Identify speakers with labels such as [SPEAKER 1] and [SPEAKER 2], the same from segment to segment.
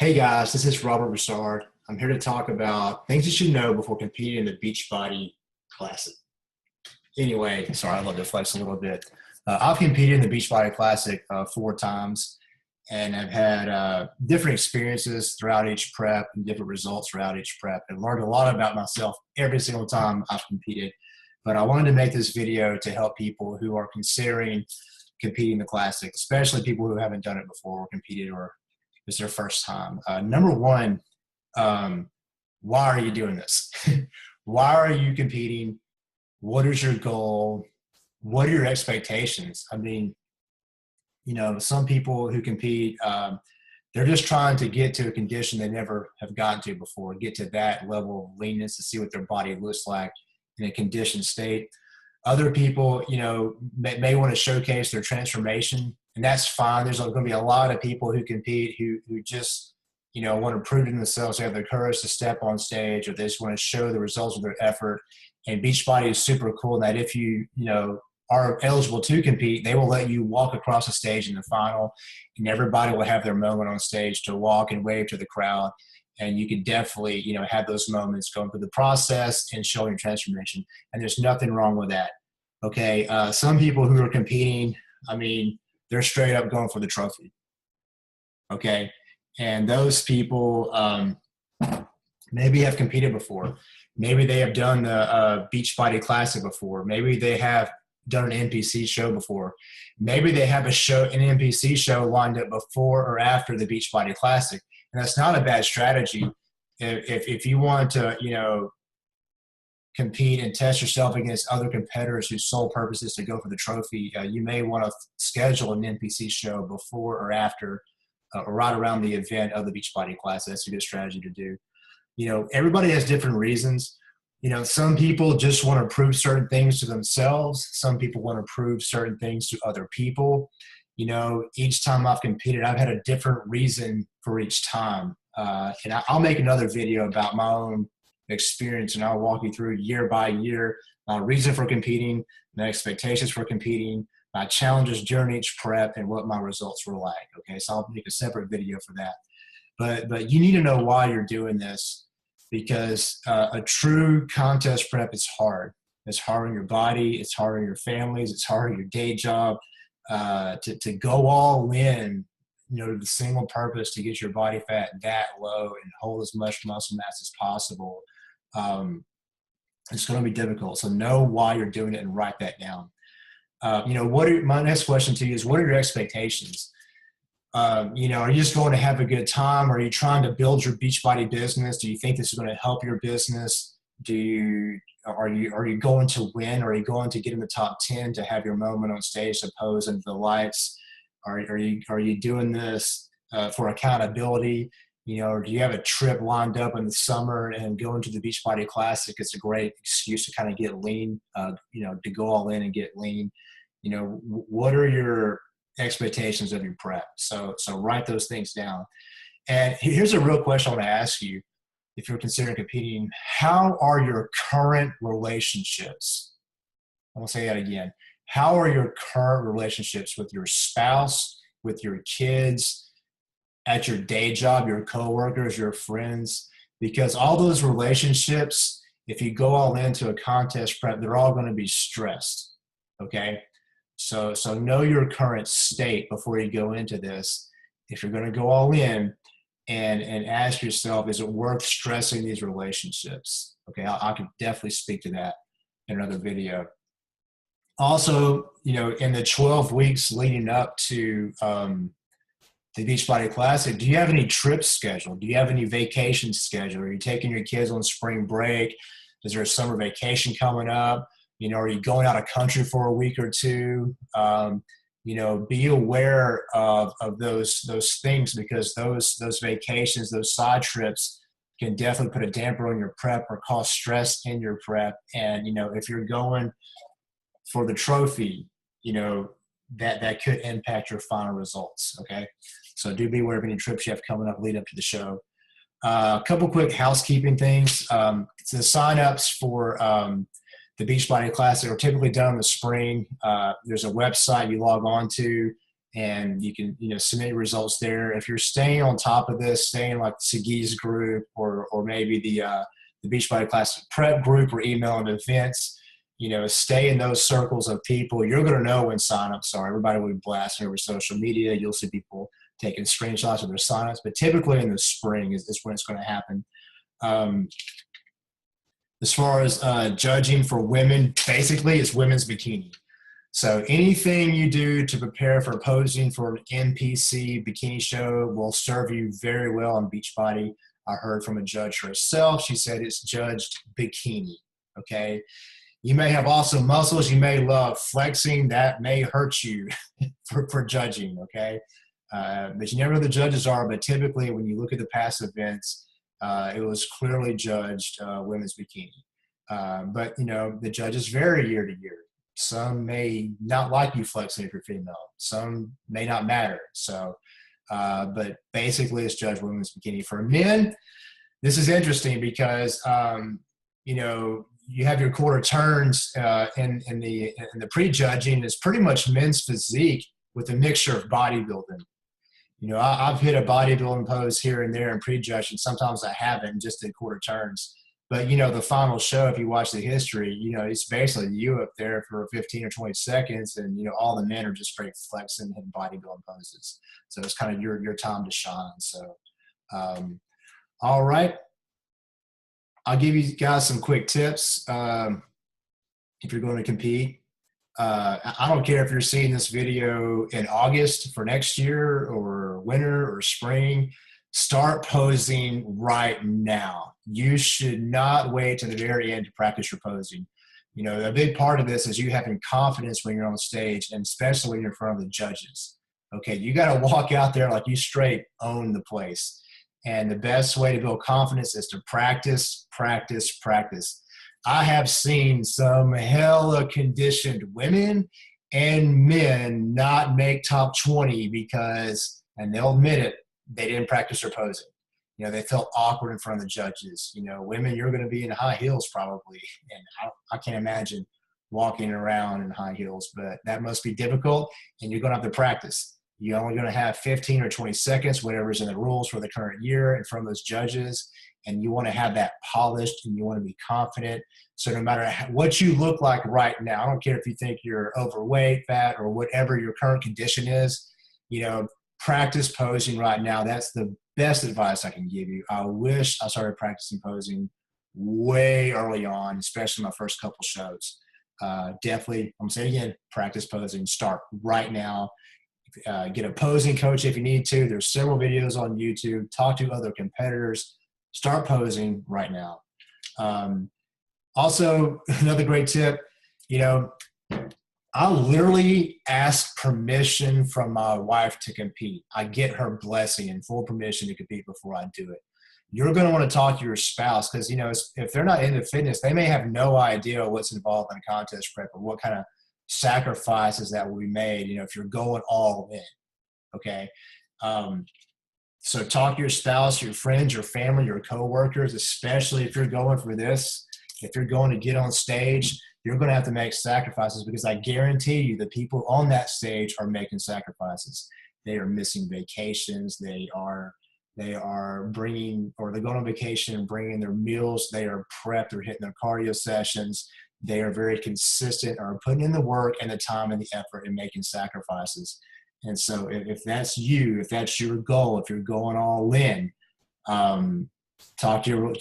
[SPEAKER 1] Hey guys, this is Robert Broussard. I'm here to talk about things you should know before competing in the Beachbody Classic. Anyway, sorry, I love to flex a little bit. I've competed in the Beachbody Classic 4 times, and I've had different experiences throughout each prep and different results throughout each prep, and learned a lot about myself every single time I've competed. But I wanted to make this video to help people who are considering competing in the Classic, especially people who haven't done it before or competed or it's their first time. Number one, why are you doing this? Why are you competing? What is your goal? What are your expectations? I mean, some people who compete, they're just trying to get to a condition they never have gotten to before, get to that level of leanness to see what their body looks like in a conditioned state. Other people, may want to showcase their transformation, and that's fine. There's going to be a lot of people who compete who just, want to prove to themselves they have the courage to step on stage, or they just want to show the results of their effort. And Beachbody is super cool in that if you are eligible to compete, they will let you walk across the stage in the final, and everybody will have their moment on stage to walk and wave to the crowd. And you can definitely, have those moments going through the process and showing your transformation. And there's nothing wrong with that. Okay. Some people who are competing, they're straight up going for the trophy. Okay. And those people maybe have competed before. Maybe they have done the Beachbody Classic before. Maybe they have done an NPC show before. Maybe they have an NPC show lined up before or after the Beachbody Classic. And that's not a bad strategy. If you want to, compete and test yourself against other competitors whose sole purpose is to go for the trophy, you may want to schedule an NPC show before or after, or right around the event of the Beachbody Classic. That's a good strategy to do. Everybody has different reasons. Some people just want to prove certain things to themselves. Some people want to prove certain things to other people. Each time I've competed, I've had a different reason for each time. And I'll make another video about my own experience, and I'll walk you through year by year my reason for competing, my expectations for competing, my challenges during each prep, and what my results were like. Okay, so I'll make a separate video for that. But you need to know why you're doing this, because a true contest prep is hard. It's hard on your body. It's hard on your families. It's hard on your day job. To go all in, to the single purpose to get your body fat that low and hold as much muscle mass as possible, it's going to be difficult. So know why you're doing it and write that down. My next question to you is, what are your expectations? Are you just going to have a good time? Are you trying to build your Beachbody business? Do you think this is going to help your business? Are you going to win? Are you going to get in the top 10 to have your moment on stage to pose into the lights? Are you doing this for accountability? Or do you have a trip lined up in the summer and going to the Beachbody Classic? It's a great excuse to kind of get lean, to go all in and get lean. What are your expectations of your prep? So write those things down. And here's a real question I want to ask you. If you're considering competing, how are your current relationships? I'm going to say that again. How are your current relationships with your spouse, with your kids, at your day job, your coworkers, your friends? Because all those relationships, if you go all into a contest prep, they're all going to be stressed. Okay? So know your current state before you go into this. If you're going to go all in, and ask yourself, is it worth stressing these relationships? Okay, I could definitely speak to that in another video. Also, in the 12 weeks leading up to the Beachbody Classic, do you have any trips scheduled? Do you have any vacations scheduled? Are you taking your kids on spring break? Is there a summer vacation coming up? Are you going out of country for a week or two? Be aware of those things, because those vacations, those side trips can definitely put a damper on your prep or cause stress in your prep. And, if you're going for the trophy, that could impact your final results. Okay. So do be aware of any trips you have coming up lead up to the show. A couple quick housekeeping things. The signups for the Beachbody Classic are typically done in the spring. There's a website you log on to. and you can, submit your results there. If you're staying on top of this, staying like Sagi's group or maybe the Beachbody Classic prep group or emailing events, stay in those circles of people. You're going to know when signups are. Everybody will be blasting over social media. You'll see people taking screenshots of their signups, but typically in the spring is when it's going to happen. As far as judging for women, basically it's women's bikini. So anything you do to prepare for posing for an NPC bikini show will serve you very well on Beachbody. I heard from a judge herself. She said it's judged bikini, okay? You may have awesome muscles. You may love flexing. That may hurt you for judging, okay? But you never know who the judges are, but typically when you look at the past events, it was clearly judged women's bikini. But, the judges vary year to year. Some may not like you flexing if you're female. Some may not matter. So, but basically it's judged women's bikini. For men, this is interesting because, you have your quarter turns in the pre-judging is pretty much men's physique with a mixture of bodybuilding. I've hit a bodybuilding pose here and there in pre-judging. Sometimes I haven't, just in quarter turns. But, the final show, if you watch the history, it's basically you up there for 15 or 20 seconds and, all the men are just straight flexing and bodybuilding poses. So it's kind of your time to shine. So, all right. I'll give you guys some quick tips if you're going to compete. I don't care if you're seeing this video in August for next year or winter or spring. Start posing right now. You should not wait to the very end to practice your posing. A big part of this is you having confidence when you're on stage, and especially when you're in front of the judges. Okay, you got to walk out there like you straight own the place. And the best way to build confidence is to practice, practice, practice. I have seen some hella conditioned women and men not make top 20 because, and they'll admit it, they didn't practice their posing. They felt awkward in front of the judges. Women, you're going to be in high heels probably. And I can't imagine walking around in high heels, but that must be difficult and you're going to have to practice. You're only going to have 15 or 20 seconds, whatever's in the rules for the current year in front of those judges. And you want to have that polished and you want to be confident. So no matter what you look like right now, I don't care if you think you're overweight, fat, or whatever your current condition is, practice posing right now. That's the best advice I can give you. I wish I started practicing posing way early on, especially my first couple shows. Definitely, I'm saying again, practice posing. Start right now. Get a posing coach if you need to. There's several videos on YouTube. Talk to other competitors. Start posing right now. Also, another great tip, I literally ask permission from my wife to compete. I get her blessing and full permission to compete before I do it. You're going to want to talk to your spouse because, if they're not into fitness, they may have no idea what's involved in a contest prep or what kind of sacrifices that will be made, if you're going all in, okay? So talk to your spouse, your friends, your family, your coworkers, especially if you're going for this. If you're going to get on stage, you're going to have to make sacrifices because I guarantee you the people on that stage are making sacrifices. They are missing vacations. They are bringing, or they're going on vacation and bringing their meals. They are prepped. They're hitting their cardio sessions. They are very consistent, are putting in the work and the time and the effort and making sacrifices. And so if that's you, if that's your goal, if you're going all in, talk to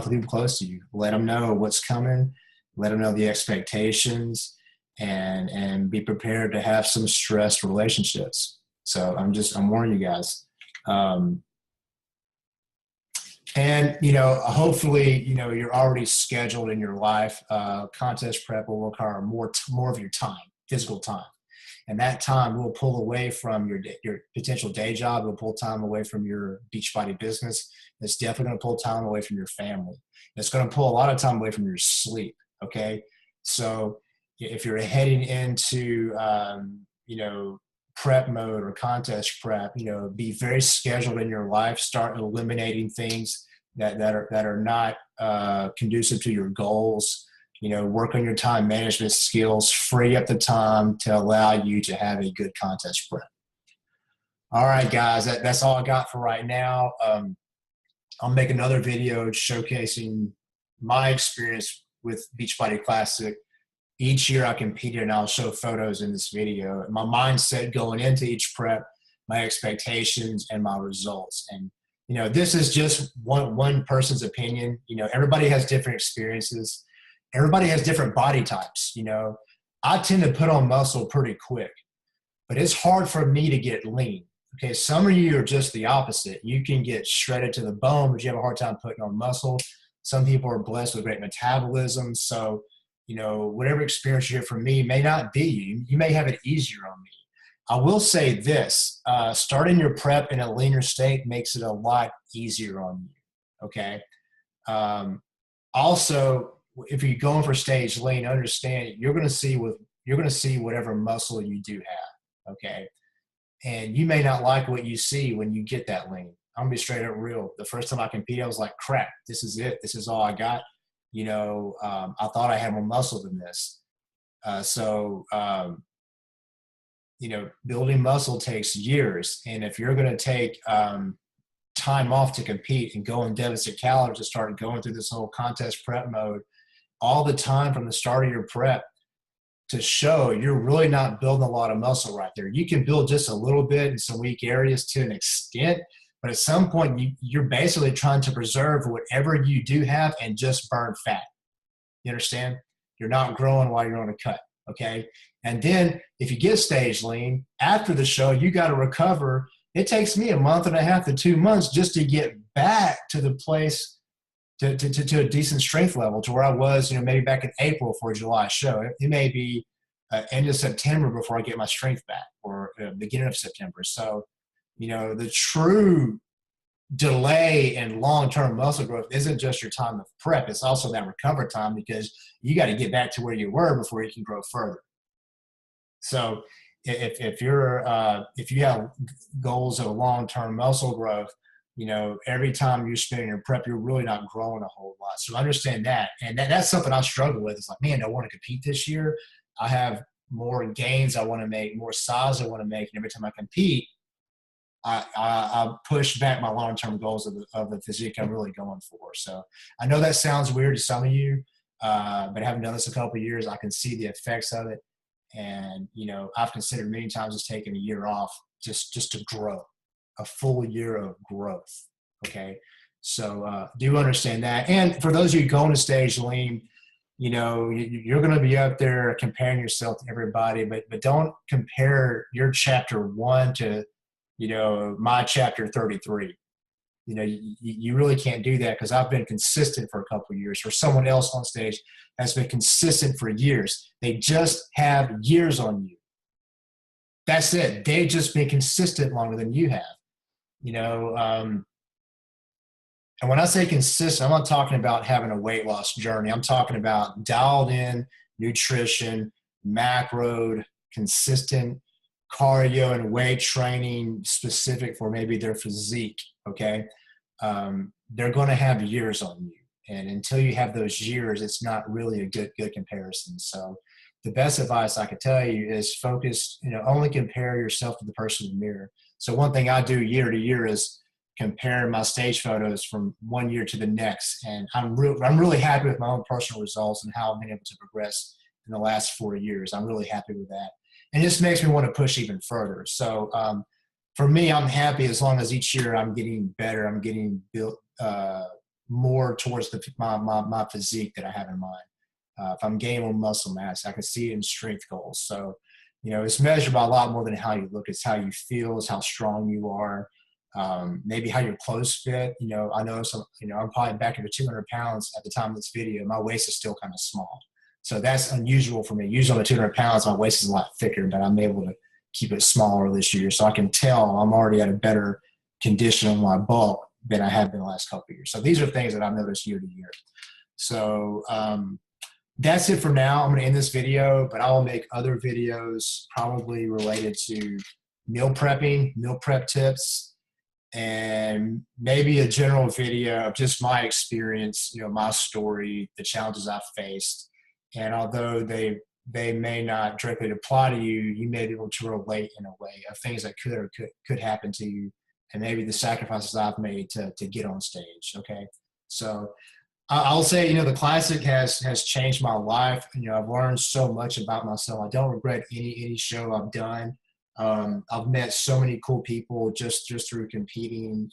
[SPEAKER 1] people close to you. Let them know what's coming. Let them know the expectations and be prepared to have some stressed relationships. So I'm warning you guys. And, hopefully, you're already scheduled in your life. Contest prep will require more of your time, physical time. And that time will pull away from your potential day job. It'll pull time away from your Beachbody business. It's definitely going to pull time away from your family. It's going to pull a lot of time away from your sleep, okay? So if you're heading into, prep mode or contest prep, be very scheduled in your life. Start eliminating things that are not conducive to your goals. Work on your time management skills, free up the time to allow you to have a good contest prep. All right, guys, that's all I got for right now. I'll make another video showcasing my experience with Beachbody Classic. Each year I competed, and I'll show photos in this video. My mindset going into each prep, my expectations, and my results. And this is just one person's opinion. Everybody has different experiences. Everybody has different body types. I tend to put on muscle pretty quick, but it's hard for me to get lean. Okay, some of you are just the opposite. You can get shredded to the bone, but you have a hard time putting on muscle. Some people are blessed with great metabolism. So, whatever experience you hear from me may not be you. You may have it easier on me. I will say this, starting your prep in a leaner state makes it a lot easier on you, okay? Also, if you're going for stage lean, understand you're going to see whatever muscle you do have, okay? And you may not like what you see when you get that lean. I'm gonna be straight up real. The first time I competed, I was like, crap, this is it. This is all I got. I thought I had more muscle than this. Building muscle takes years. And if you're gonna take time off to compete and go in deficit calories to start going through this whole contest prep mode all the time from the start of your prep, to show you're really not building a lot of muscle right there. You can build just a little bit in some weak areas to an extent, but at some point you're basically trying to preserve whatever you do have and just burn fat. You understand? You're not growing while you're on a cut, okay? And then if you get stage lean, after the show, you got to recover. It takes me a month and a half to 2 months just to get back to the place to a decent strength level, to where I was, maybe back in April for a July show. It may be end of September before I get my strength back, or beginning of September. So, the true delay in long-term muscle growth isn't just your time of prep. It's also that recover time, because you got to get back to where you were before you can grow further. So if you have goals of long-term muscle growth, every time you're spending your prep, you're really not growing a whole lot. So understand that. And that's something I struggle with. It's like, man, do I want to compete this year? I have more gains I want to make, more size I want to make. And every time I compete, I push back my long-term goals of the physique I'm really going for. So I know that sounds weird to some of you, but having done this a couple of years, I can see the effects of it. And, I've considered many times just taking a year off just to grow. A full year of growth. Okay. So do understand that. And for those of you going to stage lean, you're going to be up there comparing yourself to everybody, but don't compare your chapter 1 to, my chapter 33. You really can't do that, because I've been consistent for a couple of years, or someone else on stage has been consistent for years. They just have years on you. That's it. They've just been consistent longer than you have. And when I say consistent, I'm not talking about having a weight loss journey. I'm talking about dialed in nutrition, macroed, consistent cardio and weight training specific for maybe their physique, okay? They're going to have years on you. And until you have those years, it's not really a good comparison. So the best advice I could tell you is focus, only compare yourself to the person in the mirror. So one thing I do year to year is compare my stage photos from one year to the next. And I'm really happy with my own personal results and how I've been able to progress in the last 4 years. I'm really happy with that. And this makes me want to push even further. So for me, I'm happy as long as each year I'm getting better. I'm getting built more towards my physique that I have in mind. If I'm gaining more muscle mass, I can see it in strength goals. So, it's measured by a lot more than how you look. It's how you feel, it's how strong you are, maybe how your clothes fit. I know I'm probably back over 200 pounds at the time of this video. My waist is still kind of small. So that's unusual for me. Usually on the 200 pounds, my waist is a lot thicker, but I'm able to keep it smaller this year. So I can tell I'm already at a better condition on my bulk than I have been the last couple of years. So these are things that I've noticed year to year. So that's it for now. I'm going to end this video, but I will make other videos probably related to meal prepping, meal prep tips, and maybe a general video of just my experience, my story, the challenges I've faced. And although they they may not directly apply to you, you may be able to relate in a way of things that could happen to you, and maybe the sacrifices I've made to get on stage. Okay, so I'll say, the classic has changed my life. I've learned so much about myself. I don't regret any show I've done. I've met so many cool people just through competing.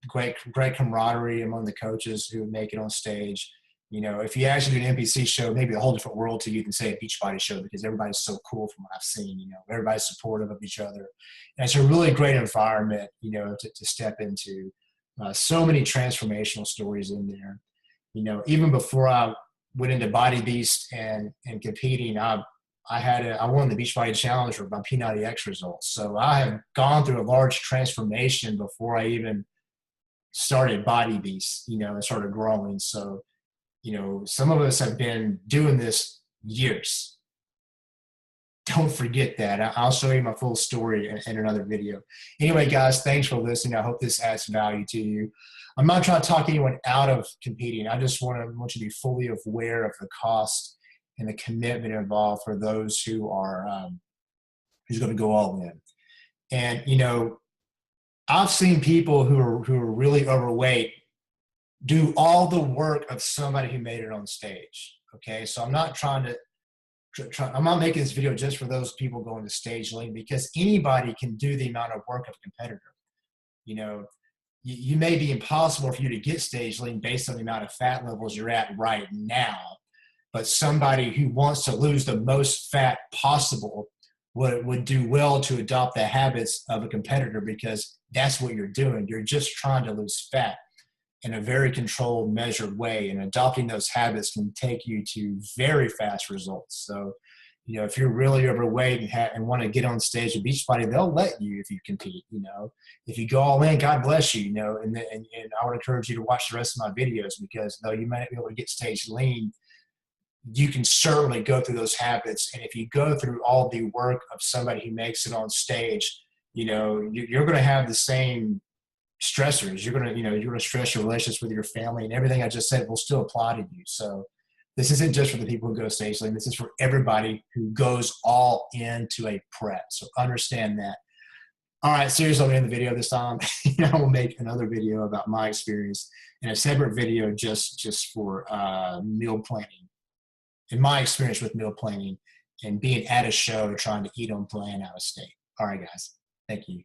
[SPEAKER 1] Great camaraderie among the coaches who make it on stage. If you actually do an NPC show, maybe a whole different world to you than say a Beachbody show, because everybody's so cool from what I've seen. Everybody's supportive of each other, and it's a really great environment. To step into. So many transformational stories in there. Even before I went into Body Beast and competing, I won the Beachbody Challenge with my P90X results. So I have gone through a large transformation before I even started Body Beast, and started growing. So, some of us have been doing this years. Don't forget that. I'll show you my full story in another video. Anyway, guys, thanks for listening. I hope this adds value to you. I'm not trying to talk anyone out of competing. I just want you to be fully aware of the cost and the commitment involved for those who are who's going to go all in. And I've seen people who are really overweight do all the work of somebody who made it on stage. Okay, so I'm not making this video just for those people going to stage lean, because anybody can do the amount of work of a competitor. You may be impossible for you to get stage lean based on the amount of fat levels you're at right now, but somebody who wants to lose the most fat possible would do well to adopt the habits of a competitor, because that's what you're doing. You're just trying to lose fat in a very controlled, measured way, and adopting those habits can take you to very fast results. So, if you're really overweight and want to get on stage at Beachbody, they'll let you if you compete. If you go all in, God bless you. And I would encourage you to watch the rest of my videos, because though you might not be able to get stage lean, you can certainly go through those habits. And if you go through all the work of somebody who makes it on stage, you're going to have the same stressors. You're going to stress your relationships with your family, and everything I just said will still apply to you. So this isn't just for the people who go stage lean. This is for everybody who goes all into a prep. So understand that. All right, seriously, I'll end the video this time. I will make another video about my experience, and a separate video just for meal planning, and my experience with meal planning and being at a show trying to eat on plan out of state. All right, guys. Thank you.